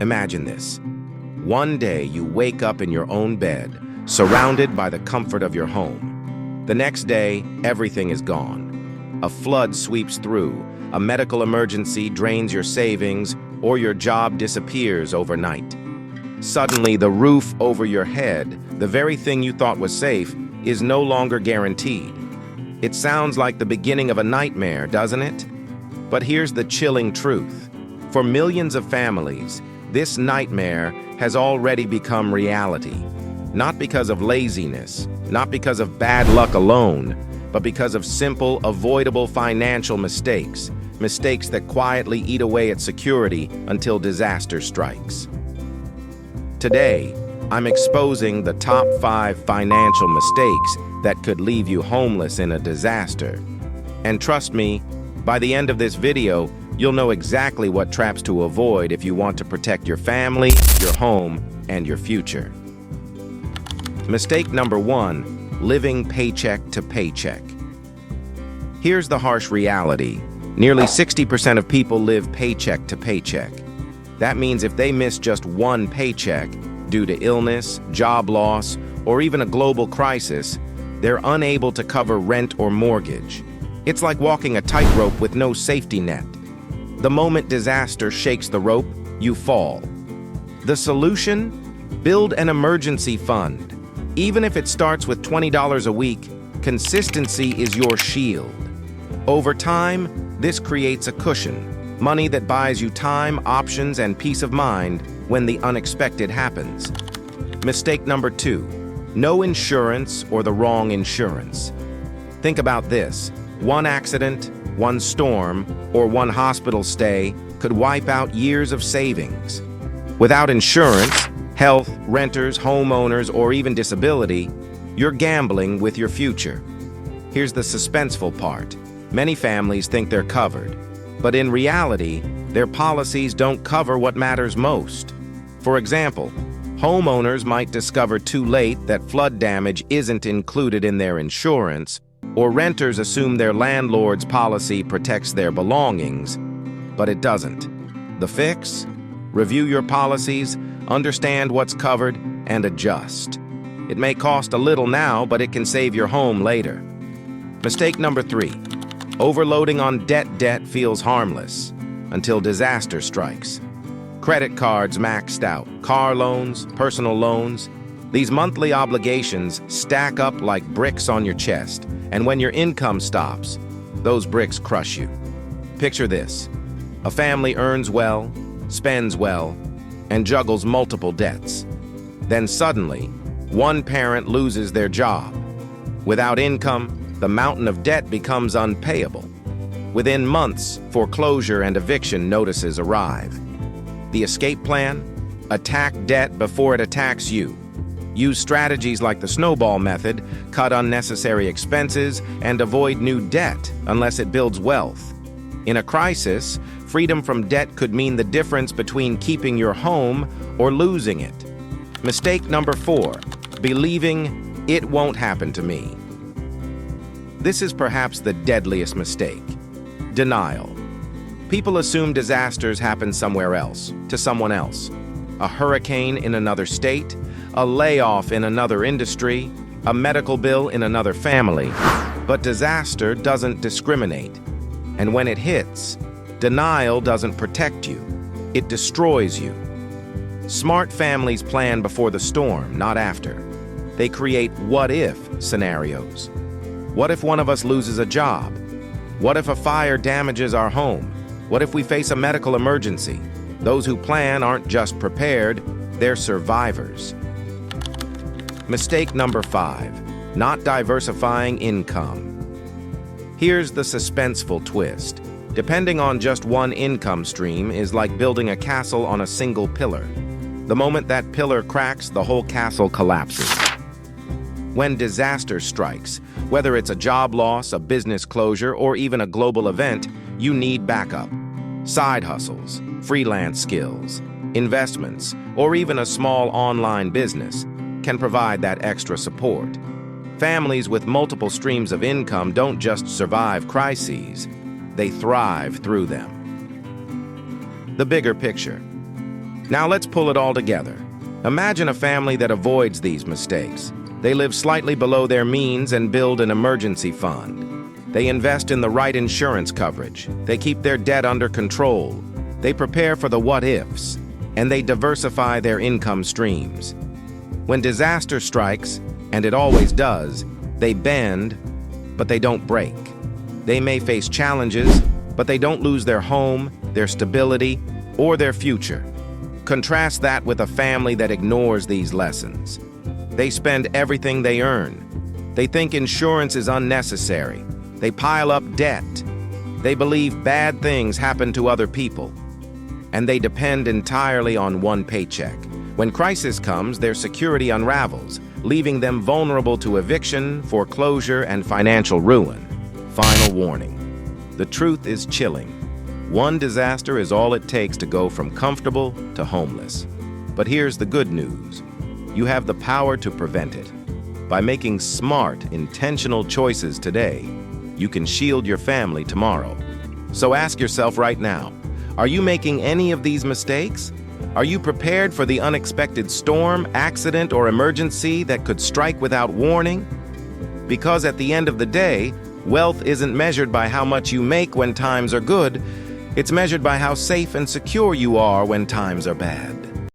Imagine this. One day you wake up in your own bed, surrounded by the comfort of your home. The next day, everything is gone. A flood sweeps through, a medical emergency drains your savings, or your job disappears overnight. Suddenly, the roof over your head, the very thing you thought was safe, is no longer guaranteed. It sounds like the beginning of a nightmare, doesn't it? But here's the chilling truth. For millions of families, this nightmare has already become reality. Not because of laziness, not because of bad luck alone, but because of simple, avoidable financial mistakes. Mistakes that quietly eat away at security until disaster strikes. Today, I'm exposing the top 5 financial mistakes that could leave you homeless in a disaster. And trust me, by the end of this video, you'll know exactly what traps to avoid if you want to protect your family, your home, and your future. Mistake number 1, living paycheck to paycheck. Here's the harsh reality. Nearly 60% of people live paycheck to paycheck. That means if they miss just one paycheck due to illness, job loss, or even a global crisis, they're unable to cover rent or mortgage. It's like walking a tightrope with no safety net. The moment disaster shakes the rope, you fall. The solution? Build an emergency fund. Even if it starts with $20 a week, consistency is your shield. Over time, this creates a cushion, money that buys you time, options, and peace of mind when the unexpected happens. Mistake number 2, no insurance or the wrong insurance. Think about this. One accident, one storm, or one hospital stay could wipe out years of savings. Without insurance, health, renters, homeowners, or even disability, you're gambling with your future. Here's the suspenseful part. Many families think they're covered, but in reality, their policies don't cover what matters most. For example, homeowners might discover too late that flood damage isn't included in their insurance, or renters assume their landlord's policy protects their belongings, but it doesn't. The fix? Review your policies, understand what's covered, and adjust. It may cost a little now, but it can save your home later. Mistake number 3. Overloading on debt feels harmless until disaster strikes. Credit cards maxed out, car loans, personal loans. These monthly obligations stack up like bricks on your chest, and when your income stops, those bricks crush you. Picture this. A family earns well, spends well, and juggles multiple debts. Then suddenly, one parent loses their job. Without income, the mountain of debt becomes unpayable. Within months, foreclosure and eviction notices arrive. The escape plan? Attack debt before it attacks you. Use strategies like the snowball method, cut unnecessary expenses, and avoid new debt unless it builds wealth. In a crisis, freedom from debt could mean the difference between keeping your home or losing it. Mistake number 4, believing it won't happen to me. This is perhaps the deadliest mistake. Denial. People assume disasters happen somewhere else, to someone else. A hurricane in another state, a layoff in another industry, a medical bill in another family. But disaster doesn't discriminate. And when it hits, denial doesn't protect you. It destroys you. Smart families plan before the storm, not after. They create what-if scenarios. What if one of us loses a job? What if a fire damages our home? What if we face a medical emergency? Those who plan aren't just prepared, they're survivors. Mistake number 5, not diversifying income. Here's the suspenseful twist. Depending on just one income stream is like building a castle on a single pillar. The moment that pillar cracks, the whole castle collapses. When disaster strikes, whether it's a job loss, a business closure, or even a global event, you need backup. Side hustles, freelance skills, investments, or even a small online business can provide that extra support. Families with multiple streams of income don't just survive crises, they thrive through them. The bigger picture. Now let's pull it all together. Imagine a family that avoids these mistakes. They live slightly below their means and build an emergency fund. They invest in the right insurance coverage. They keep their debt under control. They prepare for the what-ifs, and they diversify their income streams. When disaster strikes, and it always does, they bend, but they don't break. They may face challenges, but they don't lose their home, their stability, or their future. Contrast that with a family that ignores these lessons. They spend everything they earn. They think insurance is unnecessary. They pile up debt. They believe bad things happen to other people. And they depend entirely on one paycheck. When crisis comes, their security unravels, leaving them vulnerable to eviction, foreclosure, and financial ruin. Final warning. The truth is chilling. One disaster is all it takes to go from comfortable to homeless. But here's the good news. You have the power to prevent it. By making smart, intentional choices today, you can shield your family tomorrow. So ask yourself right now, are you making any of these mistakes? Are you prepared for the unexpected storm, accident, or emergency that could strike without warning? Because at the end of the day, wealth isn't measured by how much you make when times are good. It's measured by how safe and secure you are when times are bad.